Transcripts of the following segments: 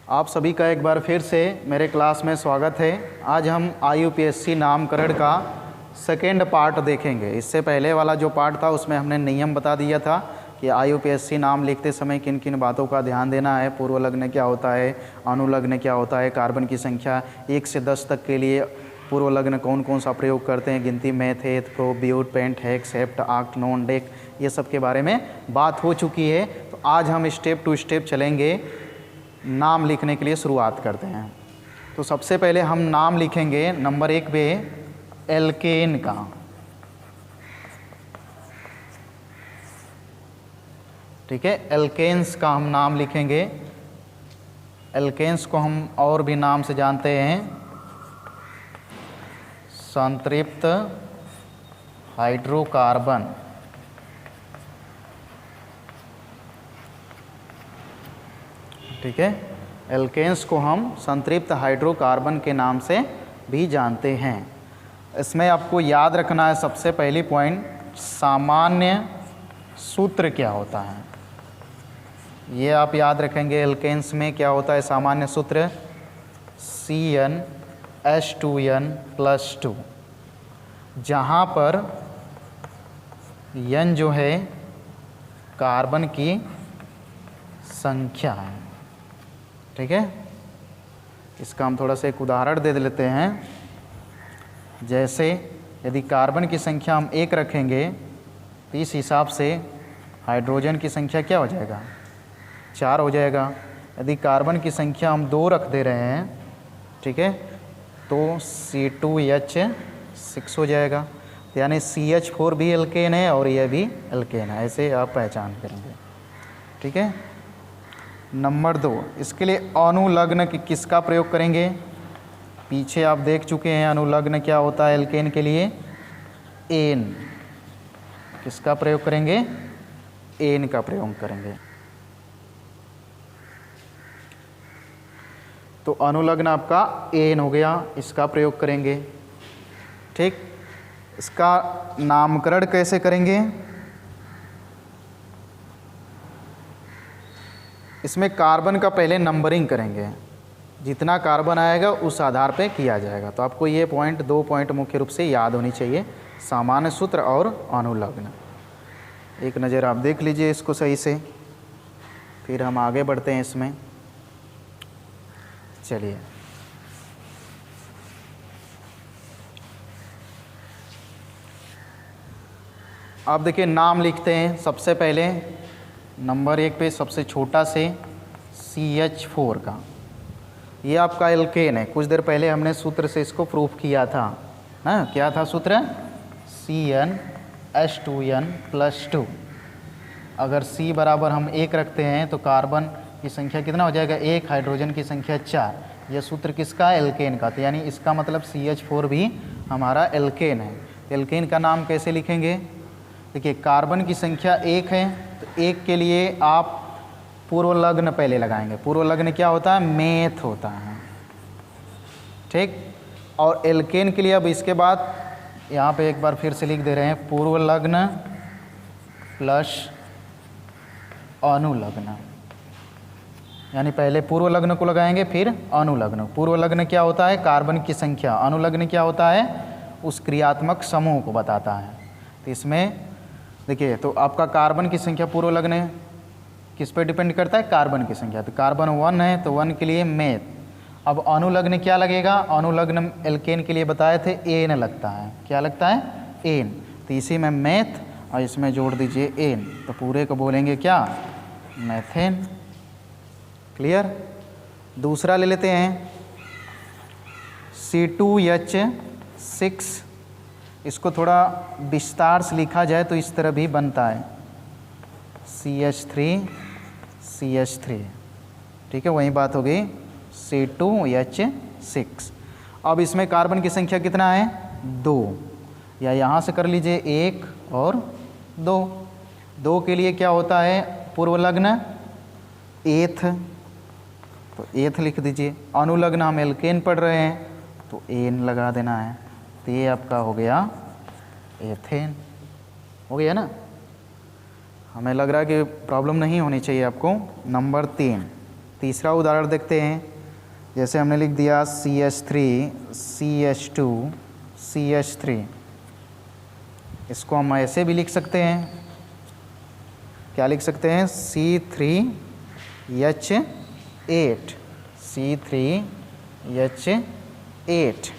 आप सभी का एक बार फिर से मेरे क्लास में स्वागत है। आज हम IUPAC नामकरण का सेकेंड पार्ट देखेंगे। इससे पहले वाला जो पार्ट था उसमें हमने नियम बता दिया था कि IUPAC नाम लिखते समय किन किन बातों का ध्यान देना है। पूर्व लग्न क्या होता है, अनुलग्न क्या होता है, कार्बन की संख्या 1 से 10 तक के लिए पूर्व लग्न कौन कौन सा प्रयोग करते हैं, गिनती meth, eth, pro, but, pent, hex, hept, oct, non, dec, ये सब के बारे में बात हो चुकी है। तो आज हम स्टेप टू स्टेप चलेंगे। नाम लिखने के लिए शुरुआत करते हैं। तो सबसे पहले हम नाम लिखेंगे नंबर 1 पे एल्केन का। ठीक है, एल्केन्स का हम नाम लिखेंगे। एल्केन्स को हम और भी नाम से जानते हैं, संतृप्त हाइड्रोकार्बन। ठीक है, एल्केन्स को हम संतृप्त हाइड्रोकार्बन के नाम से भी जानते हैं। इसमें आपको याद रखना है सबसे पहली पॉइंट, सामान्य सूत्र क्या होता है, ये आप याद रखेंगे। एल्केन्स में क्या होता है सामान्य सूत्र, CnH2n+2, जहाँ पर n जो है कार्बन की संख्या है। ठीक है, इसका हम थोड़ा सा एक उदाहरण दे लेते हैं। जैसे यदि कार्बन की संख्या हम 1 रखेंगे तो इस हिसाब से हाइड्रोजन की संख्या क्या हो जाएगा, 4 हो जाएगा। यदि कार्बन की संख्या हम 2 रख दे रहे हैं, ठीक है, तो C2H6 हो जाएगा। तो यानी CH4 भी एल्केन है और यह भी एल्केन है, ऐसे आप पहचान करेंगे। ठीक है, नंबर 2, इसके लिए अनुलग्न किसका प्रयोग करेंगे। पीछे आप देख चुके हैं अनुलग्न क्या होता है एल्केन के लिए, एन। किसका प्रयोग करेंगे, एन का प्रयोग करेंगे। तो अनुलग्न आपका एन हो गया, इसका प्रयोग करेंगे। ठीक, इसका नामकरण कैसे करेंगे, इसमें कार्बन का पहले नंबरिंग करेंगे, जितना कार्बन आएगा उस आधार पे किया जाएगा। तो आपको ये पॉइंट 2 पॉइंट मुख्य रूप से याद होनी चाहिए, सामान्य सूत्र और अनुलग्न। एक नज़र आप देख लीजिए इसको सही से, फिर हम आगे बढ़ते हैं इसमें। चलिए, आप देखिए नाम लिखते हैं। सबसे पहले नंबर 1 पे सबसे छोटा से CH4 का, ये आपका एल्केन है। कुछ देर पहले हमने सूत्र से इसको प्रूफ किया था ना, क्या था सूत्र, CnH2n+2। अगर C बराबर हम 1 रखते हैं तो कार्बन की संख्या कितना हो जाएगा, 1, हाइड्रोजन की संख्या 4। यह सूत्र किसका है, एल्केन का। तो यानी इसका मतलब CH4 भी हमारा एल्केन है। एल्केन का नाम कैसे लिखेंगे, देखिए कार्बन की संख्या 1 है तो 1 के लिए आप पूर्व लग्न पहले लगाएंगे। पूर्व लग्न क्या होता है, मेथ होता है। ठीक, और एल्केन के लिए अब इसके बाद यहाँ पे एक बार फिर से लिख दे रहे हैं, पूर्व लग्न प्लस अनुलग्न। यानी पहले पूर्व लग्न को लगाएंगे फिर अनुलग्न। पूर्व लग्न क्या होता है, कार्बन की संख्या। अनुलग्न क्या होता है, उस क्रियात्मक समूह को बताता है। तो इसमें देखिए, तो आपका कार्बन की संख्या पूर्व लग्न किस पे डिपेंड करता है, कार्बन की संख्या। तो कार्बन 1 है तो 1 के लिए मेथ। अब अनुलग्न क्या लगेगा, अनुलग्न एल्केन के लिए बताए थे एन लगता है। क्या लगता है, एन। तो इसी में मेथ और इसमें जोड़ दीजिए एन, तो पूरे को बोलेंगे क्या, मेथेन। क्लियर। दूसरा ले लेते हैं C2H6। इसको थोड़ा विस्तार से लिखा जाए तो इस तरह भी बनता है, CH3। ठीक है, वही बात हो गई, C2H6। अब इसमें कार्बन की संख्या कितना है, 2, या यहाँ से कर लीजिए 1 और 2। 2 के लिए क्या होता है, पूर्व लग्न एथ, तो एथ लिख दीजिए। अनुलग्न हम एल्केन पढ़ रहे हैं तो एन लगा देना है। तो ये आपका हो गया एथेन, हो गया ना। हमें लग रहा है कि प्रॉब्लम नहीं होनी चाहिए आपको। नंबर 3, तीसरा उदाहरण देखते हैं। जैसे हमने लिख दिया CH3 CH2 CH3, इसको हम ऐसे भी लिख सकते हैं, क्या लिख सकते हैं, C3H8 C3H8।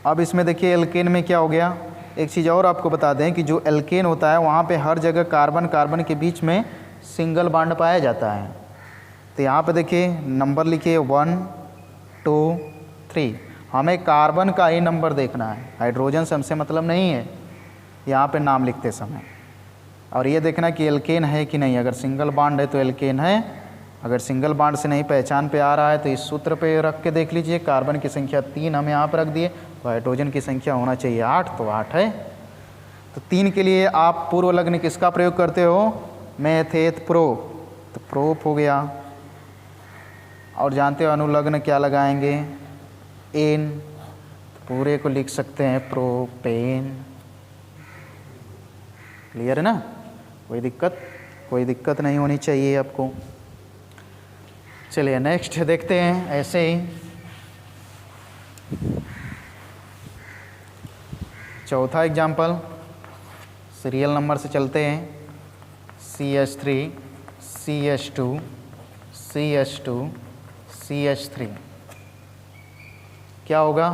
अब इसमें देखिए एल्केन में क्या हो गया। एक चीज़ और आपको बता दें कि जो एल्केन होता है वहाँ पे हर जगह कार्बन कार्बन के बीच में सिंगल बॉन्ड पाया जाता है। तो यहाँ पे देखिए नंबर लिखिए 1 2 3, हमें कार्बन का ही नंबर देखना है, हाइड्रोजन से हमसे मतलब नहीं है यहाँ पे नाम लिखते समय। और ये देखना कि एल्केन है कि नहीं, अगर सिंगल बॉन्ड है तो एल्केन है, अगर सिंगल बॉन्ड से नहीं पहचान पे आ रहा है तो इस सूत्र पे रख के देख लीजिए। कार्बन की संख्या 3 हम यहाँ पर रख दिए, तो हाइड्रोजन की संख्या होना चाहिए 8, तो 8 है। तो 3 के लिए आप पूर्व लग्न किसका प्रयोग करते हो, मेथेत प्रोप, तो प्रोप हो गया। और जानते हो अनुलग्न क्या लगाएंगे, एन, तो पूरे को लिख सकते हैं प्रोपेन। क्लियर है ना, कोई दिक्कत नहीं होनी चाहिए आपको। चलिए नेक्स्ट देखते हैं। ऐसे ही चौथा एग्जाम्पल, सीरियल नंबर से चलते हैं। CH3 CH2 CH2 CH3, क्या होगा,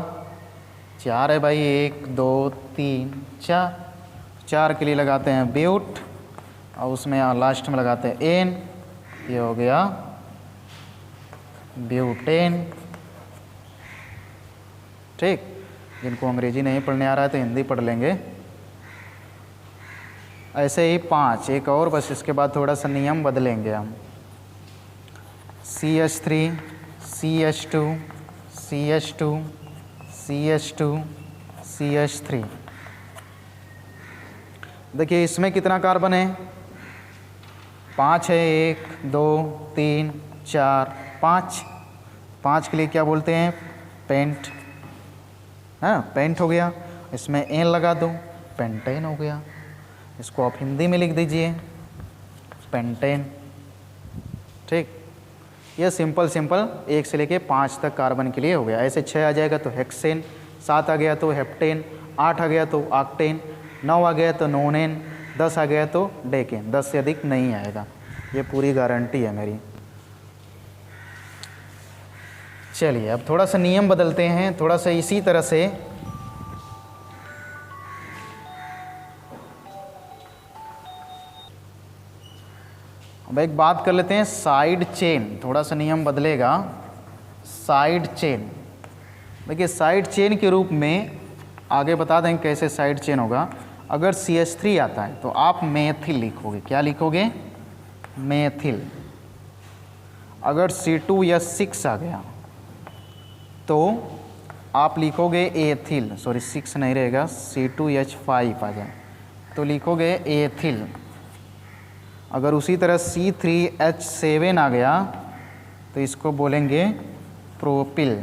4 है भाई, 1 2 3 4 के लिए लगाते हैं ब्यूट, और उसमें यहाँ लास्ट में लगाते हैं एन, ये हो गया ब्यूटेन। ठीक, जिनको अंग्रेजी नहीं पढ़ने आ रहा है तो हिंदी पढ़ लेंगे। ऐसे ही 5 एक और, बस इसके बाद थोड़ा सा नियम बदलेंगे हम। CH3 CH2 CH2 CH2 CH3, देखिए इसमें कितना कार्बन है, 5 है, 1 2 3 4 5 के लिए क्या बोलते हैं, पेंट, हाँ पेंट हो गया। इसमें एन लगा दो, पेंटेन हो गया। इसको आप हिंदी में लिख दीजिए पेंटेन। ठीक, यह सिंपल 1 से लेके 5 तक कार्बन के लिए हो गया। ऐसे 6 आ जाएगा तो हेक्सेन, 7 आ गया तो हेप्टेन, 8 आ गया तो ऑक्टेन, 9 आ गया तो नोनेन, 10 आ गया तो डेकेन। 10 से अधिक नहीं आएगा, ये पूरी गारंटी है मेरी। चलिए अब थोड़ा सा नियम बदलते हैं, थोड़ा सा इसी तरह से। अब एक बात कर लेते हैं साइड चेन, थोड़ा सा नियम बदलेगा। साइड चेन, देखिए साइड चेन के रूप में आगे बता दें कैसे साइड चेन होगा। अगर CH3 आता है तो आप मेथिल लिखोगे, क्या लिखोगे, मेथिल। अगर C2H6 आ गया तो आप लिखोगे एथिल, सॉरी 6 नहीं रहेगा, C2H5 आ जाए तो लिखोगे एथिल। अगर उसी तरह C3H7 आ गया तो इसको बोलेंगे प्रोपिल,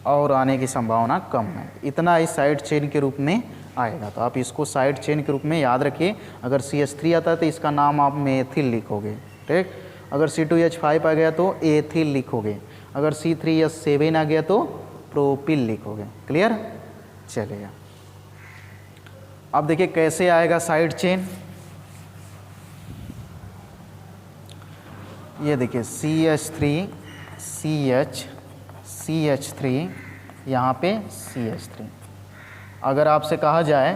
और आने की संभावना कम है। इतना इस साइड चेन के रूप में आएगा, तो आप इसको साइड चेन के रूप में याद रखिए। अगर CH3 आता है तो इसका नाम आप मेथिल लिखोगे। ठीक, अगर C2H5 आ गया तो एथिल लिखोगे, अगर C3H7 आ गया तो प्रोपिल लिखोगे। क्लियर, चलेगा। अब देखिए कैसे आएगा साइड चेन। ये देखिए CH3 CH CH3, यहाँ पे CH3। अगर आपसे कहा जाए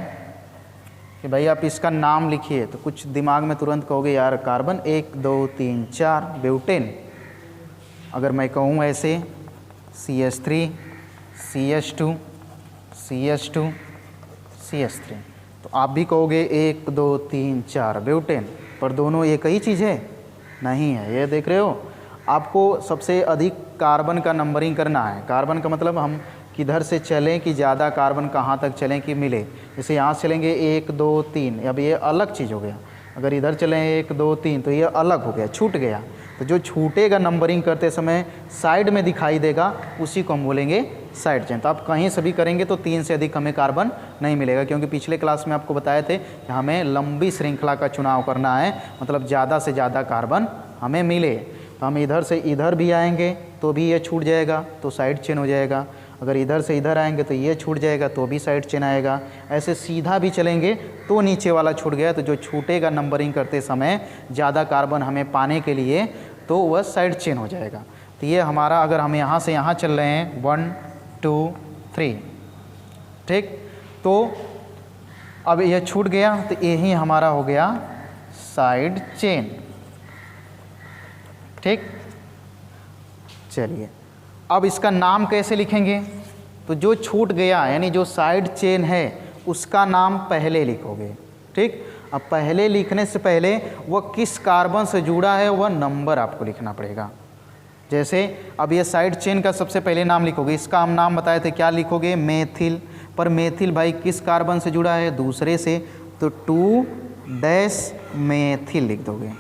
कि भाई आप इसका नाम लिखिए तो कुछ दिमाग में तुरंत कहोगे यार कार्बन 1 2 3 4 ब्यूटेन। अगर मैं कहूँ ऐसे CH3 CH2 CH2 CH3, तो आप भी कहोगे 1 2 3 4 ब्यूटेन, पर दोनों एक ही चीज़ है, नहीं है। ये देख रहे हो, आपको सबसे अधिक कार्बन का नंबरिंग करना है। कार्बन का मतलब हम किधर से चलें कि ज़्यादा कार्बन कहाँ तक चलें कि मिले। जैसे यहाँ से चलेंगे 1 2 3, अब ये अलग चीज़ हो गया। अगर इधर चलें 1 2 3 तो ये अलग हो गया, छूट गया। तो जो छूटेगा नंबरिंग करते समय साइड में दिखाई देगा, उसी को हम बोलेंगे साइड चेन। तो आप कहीं से भी करेंगे तो 3 से अधिक हमें कार्बन नहीं मिलेगा, क्योंकि पिछले क्लास में आपको बताए थे कि हमें लंबी श्रृंखला का चुनाव करना है, मतलब ज़्यादा से ज़्यादा कार्बन हमें मिले। तो हम इधर से इधर भी आएंगे तो भी ये छूट जाएगा, तो साइड चेन हो जाएगा। अगर इधर से इधर आएंगे तो ये छूट जाएगा, तो भी साइड चेन आएगा। ऐसे सीधा भी चलेंगे तो नीचे वाला छूट गया। तो जो छूटेगा नंबरिंग करते समय ज़्यादा कार्बन हमें पाने के लिए, तो वह साइड चेन हो जाएगा। तो ये हमारा, अगर हम यहाँ से यहाँ चल रहे हैं 1 2 3, ठीक, तो अब यह छूट गया, तो यही हमारा हो गया साइड चेन, ठीक। चलिए, अब इसका नाम कैसे लिखेंगे? तो जो छूट गया यानी जो साइड चेन है उसका नाम पहले लिखोगे, ठीक। अब पहले लिखने से पहले वह किस कार्बन से जुड़ा है वह नंबर आपको लिखना पड़ेगा। जैसे अब ये साइड चेन का सबसे पहले नाम लिखोगे, इसका हम नाम बताए थे, क्या लिखोगे? मेथिल। पर मेथिल भाई किस कार्बन से जुड़ा है? दूसरे से, तो 2 मेथिल लिख दोगे।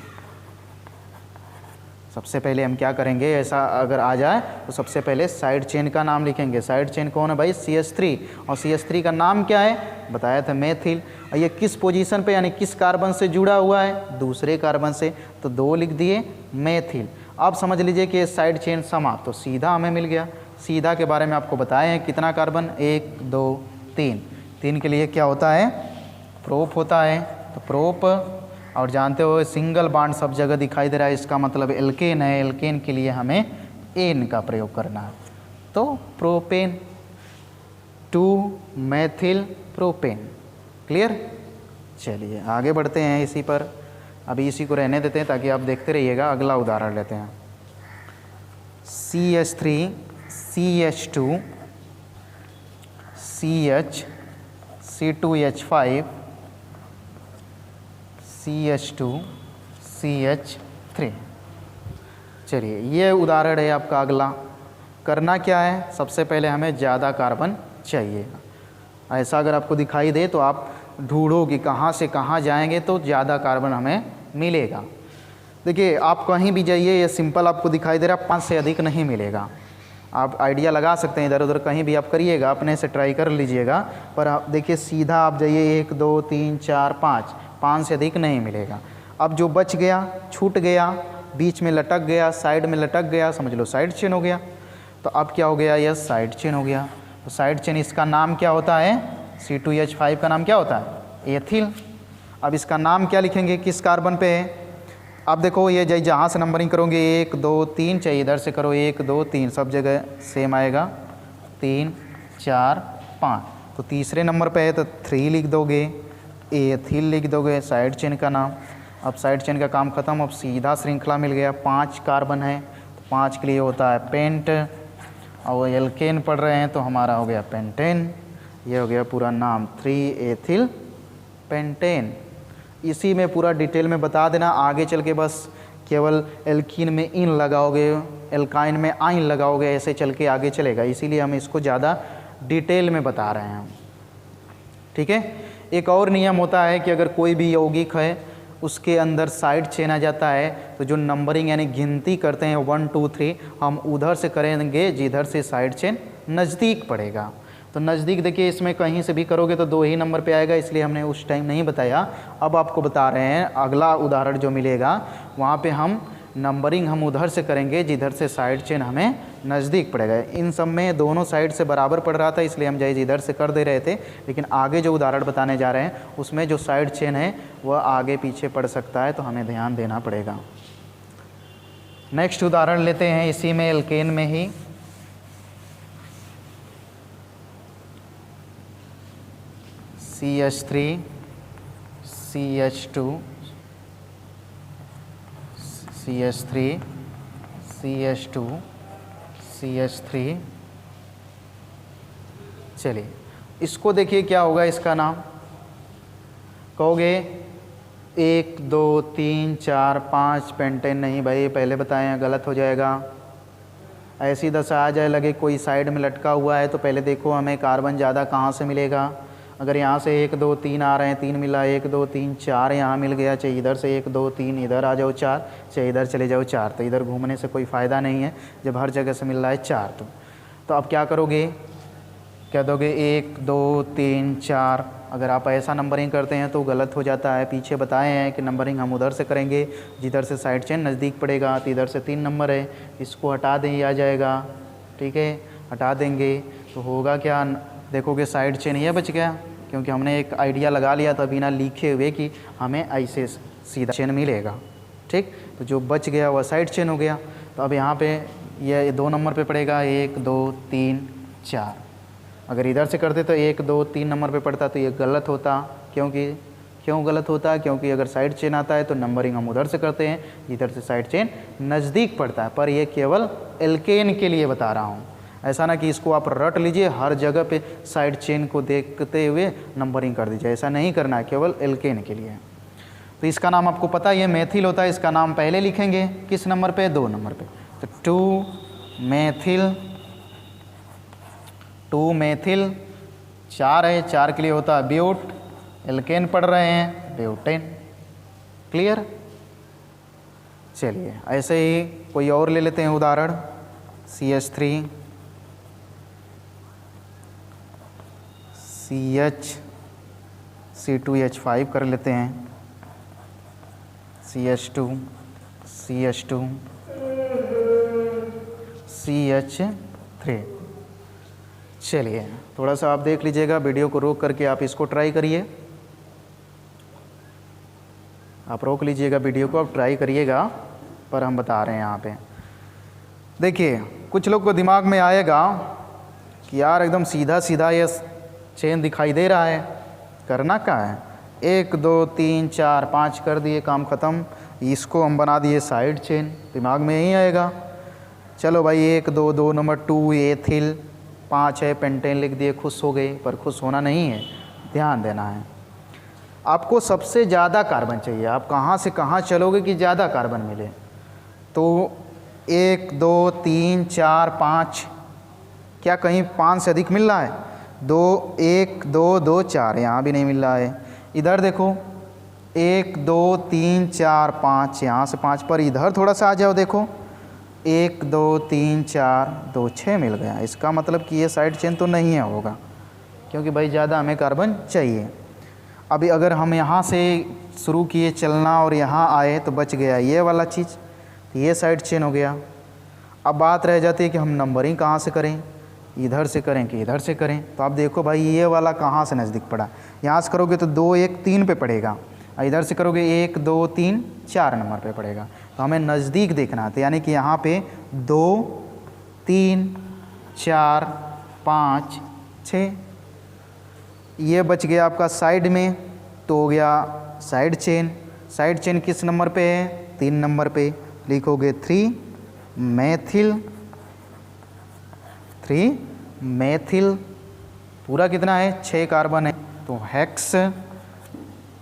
सबसे पहले हम क्या करेंगे, ऐसा अगर आ जाए तो सबसे पहले साइड चेन का नाम लिखेंगे। साइड चेन कौन है भाई? CH3। और CH3 का नाम क्या है? बताया था मेथिल। और ये किस पोजीशन पे यानी किस कार्बन से जुड़ा हुआ है? दूसरे कार्बन से, तो 2 लिख दिए मेथिल। अब समझ लीजिए कि साइड चेन समाप्त, तो सीधा हमें मिल गया। सीधा के बारे में आपको बताए हैं, कितना कार्बन? 1 2 3। 3 के लिए क्या होता है? प्रोप होता है। तो प्रोप, और जानते हो सिंगल बॉन्ड सब जगह दिखाई दे रहा है, इसका मतलब एल्केन है। एल्केन के लिए हमें एन का प्रयोग करना है, तो प्रोपेन, 2 मेथिल प्रोपेन। क्लियर? चलिए आगे बढ़ते हैं इसी पर। अभी इसी को रहने देते हैं ताकि आप देखते रहिएगा। अगला उदाहरण लेते हैं। CH3 CH2 CH C2H5 CH2 CH3। चलिए ये उदाहरण है आपका। अगला करना क्या है? सबसे पहले हमें ज़्यादा कार्बन चाहिए। ऐसा अगर आपको दिखाई दे तो आप ढूंढो कि कहाँ से कहाँ जाएंगे तो ज़्यादा कार्बन हमें मिलेगा। देखिए आप कहीं भी जाइए, ये सिंपल आपको दिखाई दे रहा है, 5 से अधिक नहीं मिलेगा। आप आइडिया लगा सकते हैं, इधर उधर कहीं भी आप करिएगा, अपने से ट्राई कर लीजिएगा। पर आप देखिए सीधा आप जाइए 1 2 3 4 5 से अधिक नहीं मिलेगा। अब जो बच गया, छूट गया, बीच में लटक गया, साइड में लटक गया, समझ लो साइड चेन हो गया। तो अब क्या हो गया? यह साइड चेन हो गया। तो साइड चेन, इसका नाम क्या होता है? C2H5 का नाम क्या होता है? एथिल। अब इसका नाम क्या लिखेंगे? किस कार्बन पे है? अब देखो ये जहाँ से नंबरिंग करोगे 1 2 3, चाहिए इधर से करो 1 2 3, सब जगह सेम आएगा, 3 4 5। तो तीसरे नंबर पे है तो 3 लिख दोगे, एथिल लिख दोगे, साइड चेन का नाम। अब साइड चेन का काम ख़त्म। अब सीधा श्रृंखला मिल गया, 5 कार्बन है, तो 5 के लिए होता है पेंट। और एल्केन पढ़ रहे हैं तो हमारा हो गया पेंटेन। ये हो गया पूरा नाम, 3 एथिल पेंटेन। इसी में पूरा डिटेल में बता देना। आगे चल के बस केवल एल्कीन में इन लगाओगे, एल्काइन में आइन लगाओगे, ऐसे चल के आगे चलेगा। इसीलिए हम इसको ज़्यादा डिटेल में बता रहे हैं, ठीक है। एक और नियम होता है कि अगर कोई भी यौगिक है उसके अंदर साइड चेन आ जाता है तो जो नंबरिंग यानी गिनती करते हैं 1 2 3, हम उधर से करेंगे जिधर से साइड चेन नज़दीक पड़ेगा। तो नज़दीक देखिए इसमें कहीं से भी करोगे तो 2 ही नंबर पे आएगा, इसलिए हमने उस टाइम नहीं बताया। अब आपको बता रहे हैं अगला उदाहरण जो मिलेगा वहाँ पे हम नंबरिंग हम उधर से करेंगे जिधर से साइड चेन हमें नज़दीक पड़ेगा। इन सब में दोनों साइड से बराबर पड़ रहा था, इसलिए हम जाइए इधर से कर दे रहे थे। लेकिन आगे जो उदाहरण बताने जा रहे हैं उसमें जो साइड चेन है वह आगे पीछे पड़ सकता है, तो हमें ध्यान देना पड़ेगा। नेक्स्ट उदाहरण लेते हैं इसी में, एल्केन में ही। CH3 CH2 CH3 CH2 CH3। चलिए इसको देखिए क्या होगा इसका नाम। कहोगे 1 2 3 4 5 पेंटेन, नहीं भाई पहले बताएं, गलत हो जाएगा। ऐसी दशा आ जाए लगे कोई साइड में लटका हुआ है तो पहले देखो हमें कार्बन ज़्यादा कहाँ से मिलेगा। अगर यहाँ से 1 2 3 आ रहे हैं, 3 मिला, 1 2 3 4 यहाँ मिल गया, चाहे इधर से 1 2 3 इधर आ जाओ 4, चाहे इधर चले जाओ 4, तो इधर घूमने से कोई फ़ायदा नहीं है जब हर जगह से मिल रहा है 4। तो अब क्या करोगे, क्या दोगे 1 2 3 4। अगर आप ऐसा नंबरिंग करते हैं तो गलत हो जाता है। पीछे बताए हैं कि नंबरिंग हम उधर से करेंगे जिधर से साइड चेन नज़दीक पड़ेगा। तो इधर से 3 नंबर है, इसको हटा दें, ये आ जाएगा, ठीक है, हटा देंगे तो होगा क्या, देखोगे साइड चेन ये बच गया, क्योंकि हमने एक आइडिया लगा लिया था बिना लिखे हुए कि हमें ऐसे सीधा चेन मिलेगा, ठीक। तो जो बच गया वह साइड चेन हो गया। तो अब यहाँ पे ये 2 नंबर पे पड़ेगा 1 2 3 4। अगर इधर से करते तो 1 2 3 नंबर पे पड़ता तो ये गलत होता, क्यों गलत होता, क्योंकि अगर साइड चेन आता है तो नंबरिंग हम उधर से करते हैं जिधर से साइड चेन नज़दीक पड़ता है। पर ये केवल एल्केन के लिए बता रहा हूँ, ऐसा ना कि इसको आप रट लीजिए हर जगह पे साइड चेन को देखते हुए नंबरिंग कर दीजिए, ऐसा नहीं करना है, केवल एल्केन के लिए। तो इसका नाम आपको पता है, ये मेथिल होता है। इसका नाम पहले लिखेंगे किस नंबर पे, 2 नंबर पे। तो 2 मेथिल 4 है, 4 के लिए होता है ब्यूट, एल्केन पढ़ रहे हैं ब्यूटेन। क्लियर। चलिए ऐसे ही कोई और ले लेते हैं उदाहरण, CH3 CH2H5 कर लेते हैं, CH2 CH3। चलिए थोड़ा सा आप देख लीजिएगा, वीडियो को रोक करके आप इसको ट्राई करिए, आप रोक लीजिएगा वीडियो को, आप ट्राई करिएगा, पर हम बता रहे हैं यहाँ पे। देखिए कुछ लोग को दिमाग में आएगा कि यार एकदम सीधा सीधा ये चेन दिखाई दे रहा है, करना क्या है, 1 2 3 4 5 कर दिए, काम ख़त्म, इसको हम बना दिए साइड चेन। दिमाग में यही आएगा, चलो भाई 1 2 2 नंबर 2 एथिल, 5 है पेंटेन लिख दिए, खुश हो गए। पर खुश होना नहीं है, ध्यान देना है, आपको सबसे ज़्यादा कार्बन चाहिए। आप कहाँ से कहाँ चलोगे कि ज़्यादा कार्बन मिले। तो 1 2 3 4 5, क्या कहीं 5 से अधिक मिल रहा है, 1 2 2 4, यहाँ भी नहीं मिल रहा है। इधर देखो 1 2 3 4 5, यहाँ से 5 पर इधर थोड़ा सा आ जाओ, देखो 1 2 3 4 2 6 मिल गया। इसका मतलब कि ये साइड चेन तो नहीं है होगा, क्योंकि भाई ज़्यादा हमें कार्बन चाहिए। अभी अगर हम यहाँ से शुरू किए चलना और यहाँ आए तो बच गया ये वाला चीज़, ये साइड चेन हो गया। अब बात रह जाती है कि हम नंबरिंग कहाँ से करें, इधर से करें कि इधर से करें। तो आप देखो भाई ये वाला कहाँ से नज़दीक पड़ा, यहाँ से करोगे तो 2 1 3 पे पड़ेगा, इधर से करोगे 1 2 3 4 नंबर पे पड़ेगा। तो हमें नज़दीक देखना था, यानी कि यहाँ पे 2 3 4 5 6, ये बच गया आपका साइड में, तो हो गया साइड चेन। साइड चेन किस नंबर पे है, 3 नंबर पे। लिखोगे 3 मेथिल, पूरा कितना है 6 कार्बन है, तो हेक्स,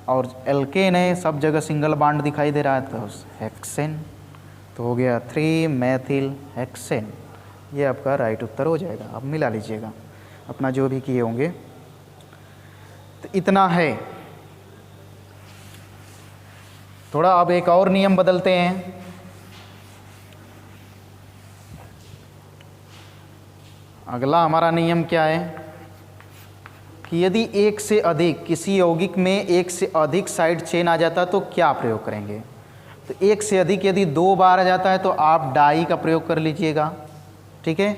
और एल्केन है, सब जगह सिंगल बॉन्ड दिखाई दे रहा है तो हेक्सेन। तो हो गया 3 मेथिल हेक्सेन। ये आपका राइट उत्तर हो जाएगा। अब मिला लीजिएगा अपना जो भी किए होंगे। तो इतना है। थोड़ा अब एक और नियम बदलते हैं। अगला हमारा नियम क्या है कि यदि एक से अधिक, किसी यौगिक में एक से अधिक साइड चेन आ जाता तो क्या प्रयोग करेंगे। तो एक से अधिक यदि 2 बार आ जाता है तो आप डाई का प्रयोग कर लीजिएगा, ठीक है।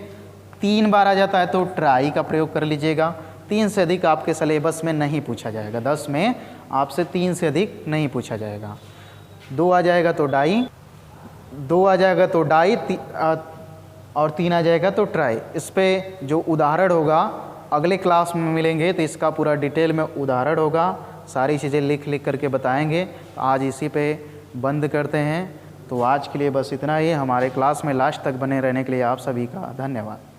3 बार आ जाता है तो ट्राई का प्रयोग कर लीजिएगा। 3 से अधिक आपके सिलेबस में नहीं पूछा जाएगा, 10 में आपसे 3 से अधिक नहीं पूछा जाएगा। 2 आ जाएगा तो डाई, 2 आ जाएगा तो डाई, और 3 आ जाएगा तो ट्राई। इस पे जो उदाहरण होगा अगले क्लास में मिलेंगे, तो इसका पूरा डिटेल में उदाहरण होगा, सारी चीज़ें लिख करके बताएंगे। आज इसी पे बंद करते हैं। तो आज के लिए बस इतना ही। हमारे क्लास में लास्ट तक बने रहने के लिए आप सभी का धन्यवाद।